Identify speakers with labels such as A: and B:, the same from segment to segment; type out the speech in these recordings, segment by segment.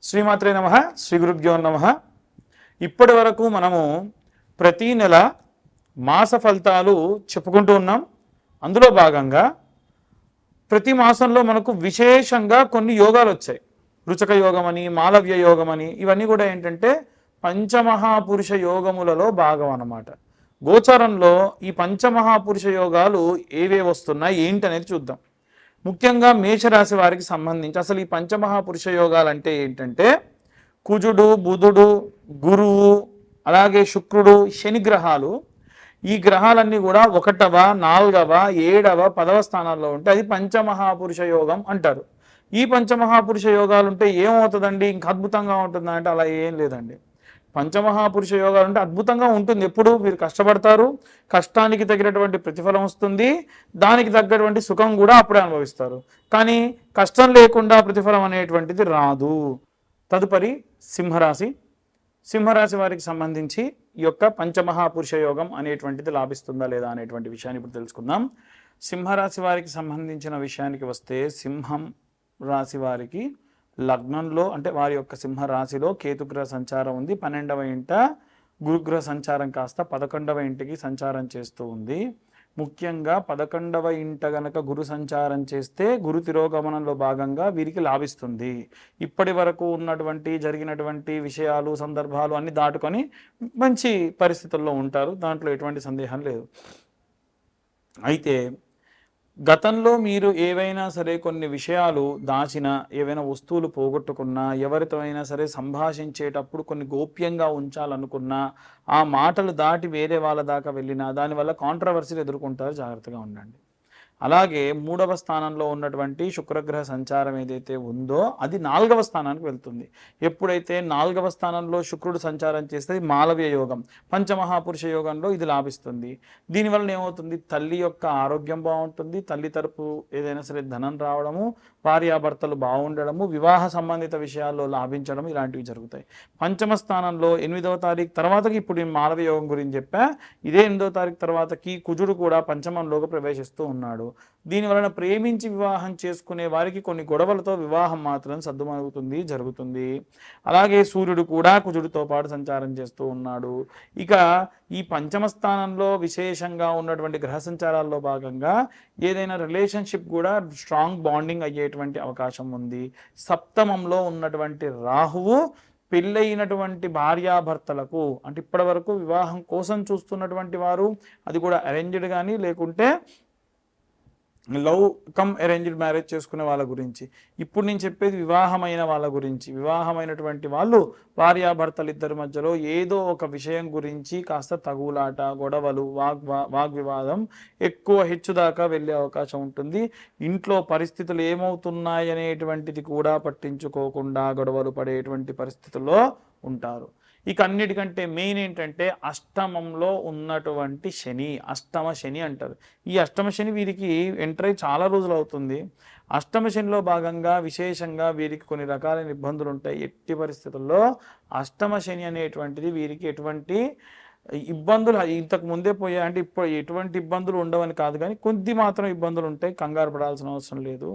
A: శ్రీమాత్రే నమః. శ్రీ గురుభ్యో నమః. ఇప్పటి వరకు మనము ప్రతి నెల మాస ఫలితాలు చెప్పుకుంటూ ఉన్నాం. అందులో భాగంగా ప్రతి మాసంలో మనకు విశేషంగా కొన్ని యోగాలు వచ్చాయి. రుచక యోగం అని, మాలవ్య యోగం అని, ఇవన్నీ కూడా ఏంటంటే పంచమహాపురుష యోగములలో భాగం అన్నమాట. గోచారంలో ఈ పంచమహాపురుష యోగాలు ఏవే వస్తున్నాయి ఏంటి అనేది చూద్దాం. ముఖ్యంగా మేషరాశి వారికి సంబంధించి అసలు ఈ పంచమహాపురుష యోగాలు అంటే ఏంటంటే కుజుడు, బుధుడు, గురువు, అలాగే శుక్రుడు, శని గ్రహాలు. ఈ గ్రహాలన్నీ కూడా 1వ, 4వ, 7వ, 10వ స్థానాల్లో ఉంటే అది పంచమహాపురుష యోగం అంటారు. ఈ పంచమహాపురుష యోగాలు ఉంటే ఏమవుతుందండి, ఇంకా అద్భుతంగా ఉంటుందా అంటే అలా ఏం లేదండి. పంచమహాపురుష యోగాలు అంటే అద్భుతంగా ఉంటుంది. ఎప్పుడు మీరు కష్టపడతారు, కష్టానికి తగినటువంటి ప్రతిఫలం వస్తుంది, దానికి తగ్గటువంటి సుఖం కూడా అప్పుడే అనుభవిస్తారు. కానీ కష్టం లేకుండా ప్రతిఫలం అనేటువంటిది రాదు. తదుపరి సింహరాశి. సింహరాశి వారికి సంబంధించి ఈ యొక్క పంచమహాపురుష యోగం అనేటువంటిది లాభిస్తుందా లేదా అనేటువంటి విషయాన్ని ఇప్పుడు తెలుసుకుందాం. సింహరాశి వారికి సంబంధించిన విషయానికి వస్తే, సింహం రాశి వారికి లగ్నంలో అంటే వారి యొక్క సింహరాశిలో కేతుగ్రహ సంచారం ఉంది. 12వ ఇంట గురుగ్రహ సంచారం కాస్త 11వ ఇంటికి సంచారం చేస్తూ ఉంది. ముఖ్యంగా 11వ ఇంట గనక గురు సంచారం చేస్తే గురు తిరోగమనంలో భాగంగా వీరికి లాభిస్తుంది. ఇప్పటి వరకు ఉన్నటువంటి జరిగినటువంటి విషయాలు, సందర్భాలు అన్ని దాటుకొని మంచి పరిస్థితుల్లో ఉంటారు. దాంట్లో ఎటువంటి సందేహం లేదు. అయితే గతంలో మీరు ఏవైనా సరే కొన్ని విషయాలు దాచిన, ఏవైనా వస్తువులు పోగొట్టుకున్నా, ఎవరితో అయినా సరే సంభాషించేటప్పుడు కొన్ని గోప్యంగా ఉంచాలనుకున్నా, ఆ మాటలు దాటి వేరే వాళ్ళ దాకా వెళ్ళినా దానివల్ల కాంట్రవర్సీలు ఎదుర్కొంటారు. జాగ్రత్తగా ఉండండి. అలాగే 3వ స్థానంలో ఉన్నటువంటి శుక్రగ్రహ సంచారం ఏదైతే ఉందో అది 4వ స్థానానికి వెళ్తుంది. ఎప్పుడైతే 4వ స్థానంలో శుక్రుడు సంచారం చేస్తే మాలవ్య యోగం, పంచమహాపురుష యోగంలో ఇది లాభిస్తుంది. దీనివల్ల ఏమవుతుంది, తల్లి యొక్క ఆరోగ్యం బాగుంటుంది, తల్లి తరపు ఏదైనా సరే ధనం రావడము, భార్యాభర్తలు బాగుండడము, వివాహ సంబంధిత విషయాల్లో లాభించడం, ఇలాంటివి జరుగుతాయి. పంచమ స్థానంలో 8వ తారీఖు తర్వాతకి, ఇప్పుడు నేను మాలవ్య యోగం గురించి చెప్పా, ఇదే 8వ తారీఖు తర్వాతకి కుజుడు కూడా పంచమంలోకి ప్రవేశిస్తూ ఉన్నాడు. దీనివలన ప్రేమించి వివాహం చేసుకునే వారికి కొన్ని గొడవలతో వివాహం మాత్రం సద్దుమణుగుతుంది, జరుగుతుంది. అలాగే సూర్యుడు కూడా కుజుడితో పాటు సంచారం చేస్తూ ఉన్నాడు. ఇక ఈ పంచమ స్థానంలో విశేషంగా ఉన్నటువంటి గ్రహ సంచారాల్లో భాగంగా ఏదైనా రిలేషన్షిప్ కూడా స్ట్రాంగ్ బాండింగ్ అయ్యేటువంటి అవకాశం ఉంది. సప్తమంలో ఉన్నటువంటి రాహువు పెళ్ళైనటువంటి భార్యాభర్తలకు, అంటే ఇప్పటి వరకు వివాహం కోసం చూస్తున్నటువంటి వారు, అది కూడా అరేంజ్డ్ కానీ లేకుంటే లవ్ కమ్ అరేంజ్డ్ మ్యారేజ్ చేసుకునే వాళ్ళ గురించి, ఇప్పుడు నేను చెప్పేది వివాహమైన వాళ్ళ గురించి. వివాహమైనటువంటి వాళ్ళు భార్యాభర్తలు ఇద్దరి మధ్యలో ఏదో ఒక విషయం గురించి కాస్త తగులాట, గొడవలు, వాగ్వివాదం ఎక్కువ హెచ్చుదాకా వెళ్ళే అవకాశం ఉంటుంది. ఇంట్లో పరిస్థితులు ఏమవుతున్నాయి అనేటువంటిది కూడా పట్టించుకోకుండా గొడవలు పడేటువంటి పరిస్థితుల్లో ఉంటారు. ఇక అన్నిటికంటే మెయిన్ ఏంటంటే అష్టమంలో ఉన్నటువంటి శని, అష్టమ శని అంటారు. ఈ అష్టమ శని వీరికి ఎంటర్ అయ్యి చాలా రోజులు అవుతుంది. అష్టమ శనిలో భాగంగా విశేషంగా వీరికి కొన్ని రకాలైన ఇబ్బందులు ఉంటాయి. ఎట్టి పరిస్థితుల్లో అష్టమ శని అనేటువంటిది వీరికి ఎటువంటి ఇబ్బందులు ఇంతకు ముందే పోయాయి అంటే ఇప్పుడు ఎటువంటి ఇబ్బందులు ఉండవని కాదు, కానీ కొద్ది మాత్రం ఇబ్బందులు ఉంటాయి. కంగారు పడాల్సిన అవసరం లేదు.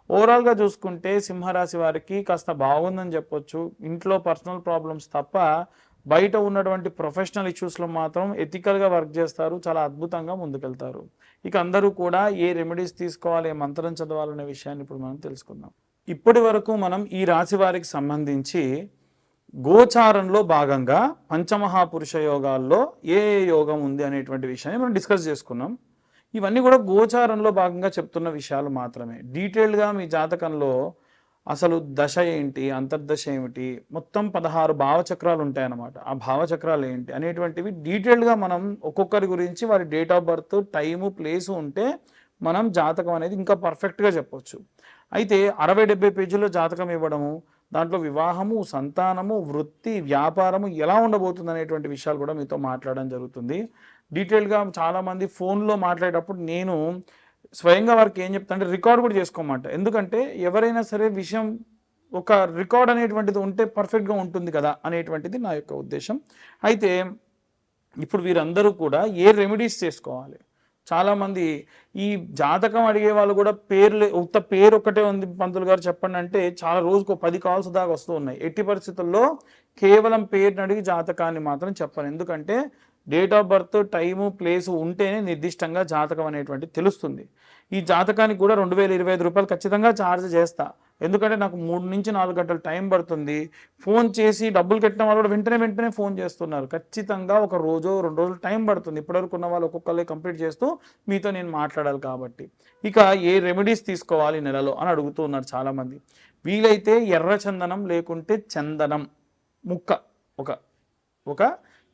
A: ఓవరాల్గా చూసుకుంటే సింహరాశి వారికి కాస్త బాగుందని చెప్పొచ్చు. ఇంట్లో పర్సనల్ ప్రాబ్లమ్స్ తప్ప బయట ఉన్నటువంటి ప్రొఫెషనల్ ఇష్యూస్లో మాత్రం ఎథికల్గా వర్క్ చేస్తారు, చాలా అద్భుతంగా ముందుకెళ్తారు. ఇక అందరూ కూడా ఏ రెమెడీస్ తీసుకోవాలి, ఏ మంత్రం చదవాలనే విషయాన్ని ఇప్పుడు మనం తెలుసుకుందాం. ఇప్పటి వరకు మనం ఈ రాశి వారికి సంబంధించి గోచారంలో భాగంగా పంచమహాపురుష యోగాల్లో ఏ యోగం ఉంది అనేటువంటి విషయాన్ని మనం డిస్కస్ చేసుకున్నాం. ఇవన్నీ కూడా గోచారంలో భాగంగా చెప్తున్న విషయాలు మాత్రమే. డీటెయిల్గా మీ జాతకంలో అసలు దశ ఏంటి, అంతర్దశ ఏమిటి, మొత్తం 16 భావచక్రాలు ఉంటాయన్నమాట. ఆ భావచక్రాలు ఏంటి అనేటువంటివి డీటెయిల్గా మనం ఒక్కొక్కరి గురించి వారి date of birth, time, place ఉంటే మనం జాతకం అనేది ఇంకా పర్ఫెక్ట్గా చెప్పొచ్చు. అయితే 60-70 పేజీల్లో జాతకం ఇవ్వడము, దాంట్లో వివాహము, సంతానము, వృత్తి, వ్యాపారము ఎలా ఉండబోతుంది అనేటువంటి విషయాలు కూడా మీతో మాట్లాడడం జరుగుతుంది. డీటెయిల్గా చాలామంది ఫోన్లో మాట్లాడేటప్పుడు నేను స్వయంగా వారికి ఏం చెప్తా అంటే రికార్డ్ కూడా చేసుకోమంట. ఎందుకంటే ఎవరైనా సరే విషయం ఒక రికార్డ్ అనేటువంటిది ఉంటే పర్ఫెక్ట్గా ఉంటుంది కదా అనేటువంటిది నా యొక్క ఉద్దేశం. అయితే ఇప్పుడు వీరందరూ కూడా ఏ రెమెడీస్ చేసుకోవాలి, చాలామంది ఈ జాతకం అడిగే వాళ్ళు కూడా ఉత్త పేరు ఒక్కటే ఉంది పంతులు గారు చెప్పండి అంటే చాలా రోజుకు 10 కాల్స్ దాకా వస్తూ ఉన్నాయి. ఎట్టి పరిస్థితుల్లో కేవలం పేరుని అడిగి జాతకాన్ని మాత్రం చెప్పను. ఎందుకంటే date of birth, time, place ఉంటేనే నిర్దిష్టంగా జాతకం అనేటువంటిది తెలుస్తుంది. ఈ జాతకానికి కూడా 2025 రూపాయలు ఖచ్చితంగా ఛార్జ్ చేస్తా. ఎందుకంటే నాకు 3 నుంచి 4 గంటలు టైం పడుతుంది. ఫోన్ చేసి డబ్బులు కట్టిన వాళ్ళు కూడా వెంటనే ఫోన్ చేస్తున్నారు. ఖచ్చితంగా ఒక రోజు 2 రోజులు టైం పడుతుంది. ఇప్పటివరకు ఉన్న వాళ్ళు ఒక్కొక్కరే కంప్లీట్ చేస్తూ మీతో నేను మాట్లాడాలి కాబట్టి. ఇక ఏ రెమెడీస్ తీసుకోవాలి నెలలో అని అడుగుతూ ఉన్నారు చాలామంది. వీలైతే ఎర్ర చందనం లేకుంటే చందనం ముక్క, ఒక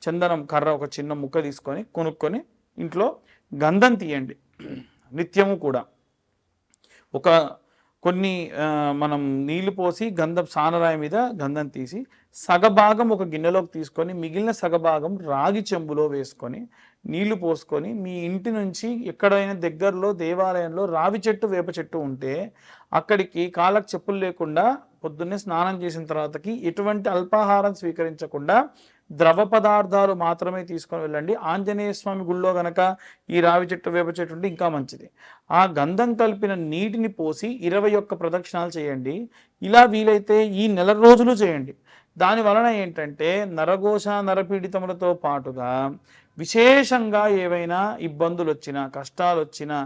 A: చందనం కర్ర ఒక చిన్న ముక్క తీసుకొని కొనుక్కొని ఇంట్లో గంధం తీయండి. నిత్యము కూడా కొన్ని మనం నీళ్లు పోసి గంధం సానరాయి మీద గంధం తీసి సగభాగం ఒక గిన్నెలోకి తీసుకొని మిగిలిన సగభాగం రాగి చెంబులో వేసుకొని నీళ్లు పోసుకొని మీ ఇంటి నుంచి ఎక్కడైనా దగ్గరలో దేవాలయంలో రావి చెట్టు, వేప చెట్టు ఉంటే అక్కడికి కాళ్ళకు చెప్పులు లేకుండా పొద్దున్నే స్నానం చేసిన తర్వాతకి ఎటువంటి అల్పాహారం స్వీకరించకుండా ద్రవ పదార్థాలు మాత్రమే తీసుకొని వెళ్ళండి. ఆంజనేయ స్వామి గుళ్ళో గనక ఈ రావి చెట్టు, వేప చెట్టు ఉంటే ఇంకా మంచిది. ఆ గంధం కలిపిన నీటిని పోసి 21 ప్రదక్షిణాలు చేయండి. ఇలా వీలైతే ఈ నెల రోజులు చేయండి. దాని వలన ఏంటంటే నరఘోష, నరపీడితములతో పాటుగా విశేషంగా ఏవైనా ఇబ్బందులు వచ్చినా, కష్టాలు వచ్చినా,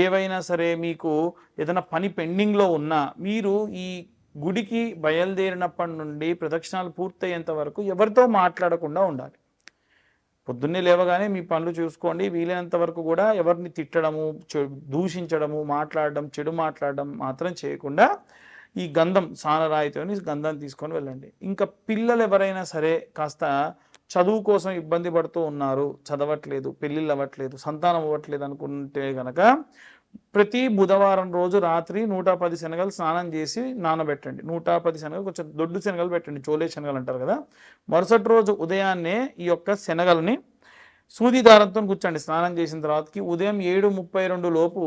A: ఏవైనా సరే మీకు ఏదైనా పని పెండింగ్లో ఉన్నా మీరు ఈ గుడికి బయలుదేరినప్పటి నుండి ప్రదక్షిణాలు పూర్తయ్యేంత వరకు ఎవరితో మాట్లాడకుండా ఉండాలి. పొద్దున్నే లేవగానే మీ పనులు చూసుకోండి. వీలైనంత వరకు కూడా ఎవరిని తిట్టడము, దూషించడము, మాట్లాడడం, చెడు మాట్లాడడం మాత్రం చేయకుండా ఈ గంధం సానరాయితోని గంధం తీసుకొని వెళ్ళండి. ఇంకా పిల్లలు ఎవరైనా సరే కాస్త చదువు కోసం ఇబ్బంది పడుతూ ఉన్నారు, చదవట్లేదు, పెళ్ళిళ్ళు అవ్వట్లేదు, సంతానం అవ్వట్లేదు అనుకుంటే కనుక ప్రతి బుధవారం రోజు రాత్రి 110 శనగలు స్నానం చేసి నానబెట్టండి. 110 శనగలు, కొంచెం దొడ్డు శనగలు పెట్టండి, చోలే శనగలు అంటారు కదా. మరుసటి రోజు ఉదయాన్నే ఈ యొక్క శనగల్ని సూది దారంతో కూర్చోండి. స్నానం చేసిన తర్వాతకి ఉదయం 7:32 లోపు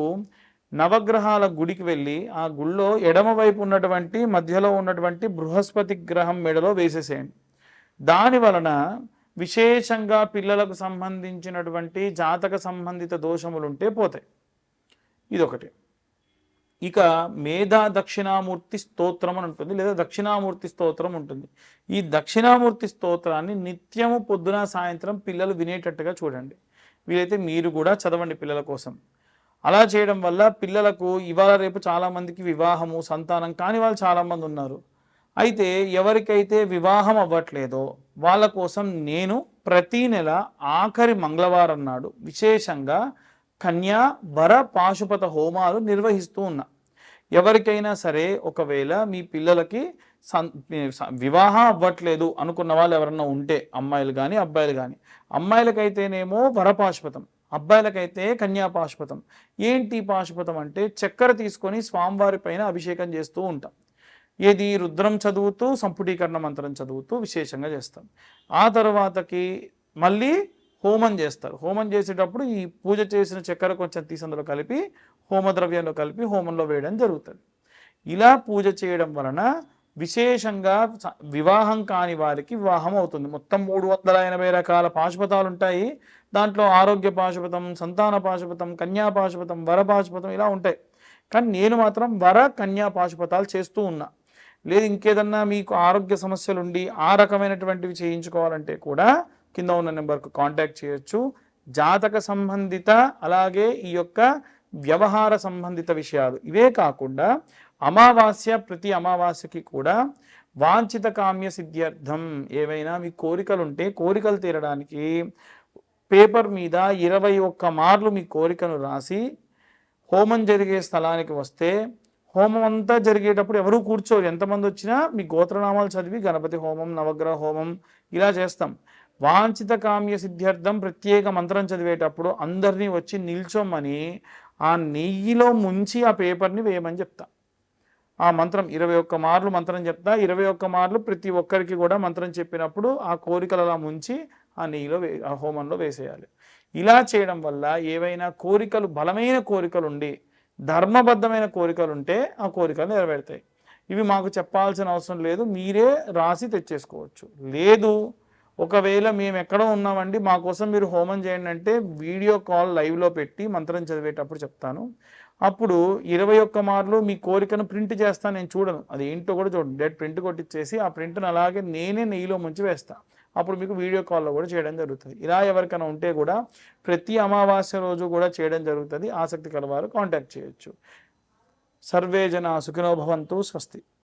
A: నవగ్రహాల గుడికి వెళ్ళి ఆ గుళ్ళో ఎడమవైపు ఉన్నటువంటి మధ్యలో ఉన్నటువంటి బృహస్పతి గ్రహం మెడలో వేసేసేయండి. దాని వలన విశేషంగా పిల్లలకు సంబంధించినటువంటి జాతక సంబంధిత దోషములుంటే పోతాయి. ఇదొకటి. ఇక మేధా దక్షిణామూర్తి స్తోత్రం అని ఉంటుంది, లేదా దక్షిణామూర్తి స్తోత్రం ఉంటుంది. ఈ దక్షిణామూర్తి స్తోత్రాన్ని నిత్యము పొద్దున సాయంత్రం పిల్లలు వినేటట్టుగా చూడండి. వీలైతే మీరు కూడా చదవండి పిల్లల కోసం. అలా చేయడం వల్ల పిల్లలకు ఇవాళ రేపు చాలామందికి వివాహము, సంతానం కాని వాళ్ళు చాలామంది ఉన్నారు. అయితే ఎవరికైతే వివాహం అవ్వట్లేదో వాళ్ళ కోసం నేను ప్రతీ నెల ఆఖరి మంగళవారం నాడు విశేషంగా కన్యా వర పాశుపత హోమాలు నిర్వహిస్తూ ఉన్నా. ఎవరికైనా సరే ఒకవేళ మీ పిల్లలకి వివాహం అవ్వట్లేదు అనుకున్న వాళ్ళు ఎవరన్నా ఉంటే, అమ్మాయిలు కానీ అబ్బాయిలు కానీ, అమ్మాయిలకైతేనేమో వరపాశుపతం, అబ్బాయిలకైతే కన్యా పాశుపతం. ఏంటి పాశుపతం అంటే చక్కెర తీసుకొని స్వామివారి పైన అభిషేకం చేస్తూ ఉంటాం. ఏది రుద్రం చదువుతూ సంపుటీకరణ మంత్రం చదువుతూ విశేషంగా చేస్తాం. ఆ తర్వాతకి మళ్ళీ హోమం చేస్తారు. హోమం చేసేటప్పుడు ఈ పూజ చేసిన చక్కెర కొంచెం తీసి అందులో కలిపి హోమద్రవ్యంలో కలిపి హోమంలో వేయడం జరుగుతుంది. ఇలా పూజ చేయడం వలన విశేషంగా వివాహం కాని వారికి వివాహం అవుతుంది. మొత్తం 380 రకాల పాశుపతాలు ఉంటాయి. దాంట్లో ఆరోగ్య పాశుపతం, సంతాన పాశుపతం, కన్యా పాశుపతం, వర పాశుపతం ఇలా ఉంటాయి. కానీ నేను మాత్రం వర, కన్యా పాశుపతాలు చేస్తూ ఉన్నా. లేదు ఇంకేదన్నా మీకు ఆరోగ్య సమస్యలు ఉండి ఆ రకమైనటువంటివి చేయించుకోవాలంటే కూడా కింద ఉన్న నెంబర్కు కాంటాక్ట్ చేయొచ్చు. జాతక సంబంధిత అలాగే ఈ యొక్క వ్యవహార సంబంధిత విషయాలు ఇవే కాకుండా అమావాస్య, ప్రతి అమావాస్యకి కూడా వాంఛిత కామ్య సిద్ధ్యర్థం ఏవైనా మీ కోరికలు ఉంటే కోరికలు తీరడానికి పేపర్ మీద 21 మార్లు మీ కోరికను రాసి హోమం జరిగే స్థలానికి వస్తే, హోమం అంతా జరిగేటప్పుడు ఎవరూ కూర్చోరు, ఎంతమంది వచ్చినా మీ గోత్రనామాలు చదివి గణపతి హోమం, నవగ్రహ హోమం ఇలా చేస్తాం. వాంఛిత కామ్య సిద్ధ్యర్థం ప్రత్యేక మంత్రం చదివేటప్పుడు అందరినీ వచ్చి నిల్చోమని ఆ నెయ్యిలో ముంచి ఆ పేపర్ని వేయమని చెప్తా. ఆ మంత్రం 21 మార్లు మంత్రం చెప్తా. 21 మార్లు ప్రతి ఒక్కరికి కూడా మంత్రం చెప్పినప్పుడు ఆ కోరికలు అలా ముంచి ఆ నెయ్యిలో ఆ హోమంలో వేసేయాలి. ఇలా చేయడం వల్ల ఏవైనా కోరికలు, బలమైన కోరికలు ఉండి ధర్మబద్ధమైన కోరికలు ఉంటే ఆ కోరికలు నెరవేరుతాయి. ఇవి మాకు చెప్పాల్సిన అవసరం లేదు, మీరే రాసి తెచ్చేసుకోవచ్చు. లేదు ఒకవేళ మేము ఎక్కడో ఉన్నామండి మా కోసం మీరు హోమం చేయండి అంటే వీడియో కాల్ లైవ్లో పెట్టి మంత్రం చదివేటప్పుడు చెప్తాను. అప్పుడు 21 మార్లు మీ కోరికను ప్రింట్ చేస్తాను, నేను చూడను, అది ఏంటో కూడా చూడండి, డైరెక్ట్ ప్రింట్ కొట్టించేసి ఆ ప్రింట్ను అలాగే నేనే నెయ్యిలో ముంచి వేస్తాను. అప్పుడు మీకు వీడియో కాల్లో కూడా చేయడం జరుగుతుంది. ఇలా ఎవరికైనా ఉంటే కూడా ప్రతి అమావాస్య రోజు కూడా చేయడం జరుగుతుంది. ఆసక్తి కలవారు కాంటాక్ట్ చేయొచ్చు. సర్వే జన సుఖినో భవంతు. స్వస్తి.